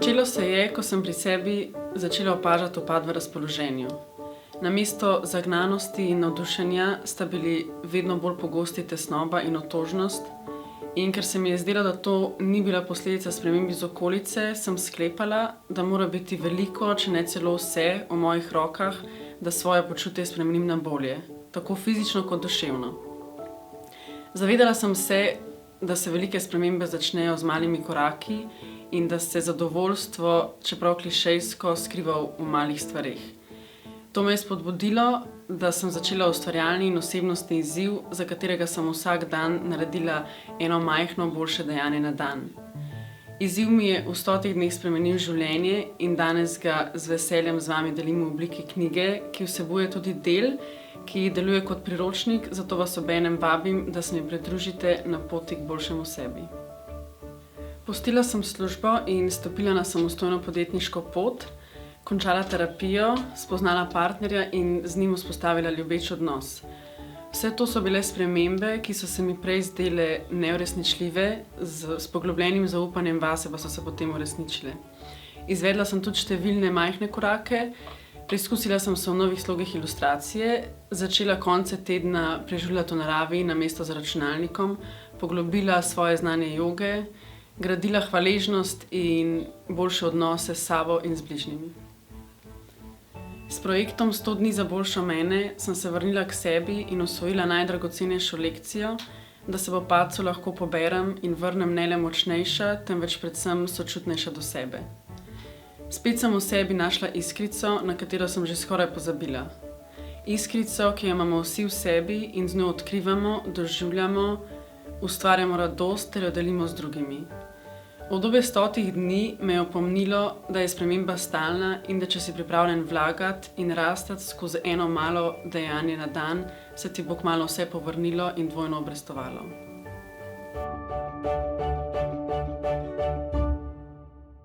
Začelo se je, ko sem pri sebi začela opažati upad v razpoloženju. Namesto zagnanosti in navdušenja sta bili vedno bolj pogosti tesnoba in otožnost, in ker se mi je zdelo, da to ni bila posledica sprememb iz okolice, sem sklepala, da mora biti veliko, če ne celo vse, v mojih rokah, da svoje počutje spremenim na bolje, tako fizično kot duševno. Zavedala sem se, da se velike spremembe začnejo z malimi koraki in da se zadovoljstvo, čeprav klišejsko, skriva v malih stvareh. To me je spodbudilo, da sem začela ustvarjalni in osebnostni izziv, za katerega sem vsak dan naredila eno majhno boljše dejanje na dan. Izziv mi je v 100 dneh spremenil življenje in danes ga z veseljem z vami delim v obliki knjige, ki vsebuje tudi del, ki deluje kot priročnik, zato vas obenem vabim, da se mi pridružite na poti k boljšemu sebi. Pustila sem službo in stopila na samostojno podjetniško pot, končala terapijo, spoznala partnerja in z njim vzpostavila ljubeč odnos. Vse to so bile spremembe, ki so se mi prej zdele neuresničljive, s poglobljenim zaupanjem vase pa so se potem uresničile. Izvedla sem tudi številne majhne korake, preizkusila sem se v novih slogih ilustracije, začela konce tedna preživljati v naravi namesto za računalnikom, poglobila svoje znanje joge, gradila hvaležnost in boljše odnose s sabo in z bližnjimi. S projektom 100 dni za boljšo mene sem se vrnila k sebi in osvojila najdragocenejšo lekcijo, da se po padcu lahko poberem in vrnem ne le močnejša, temveč predvsem sočutnejša do sebe. Spet sem v sebi našla iskrico, na katero sem že skoraj pozabila. Iskrico, ki jo imamo vsi v sebi in z njo odkrivamo, doživljamo, ustvarjamo radost ter jo delimo z drugimi. Obdobje 100 dni me je opomnilo, da je sprememba stalna in da če si pripravljen vlagati in rastati skozi eno malo dejanje na dan, se ti bo kmalu vse povrnilo in dvojno obrestovalo.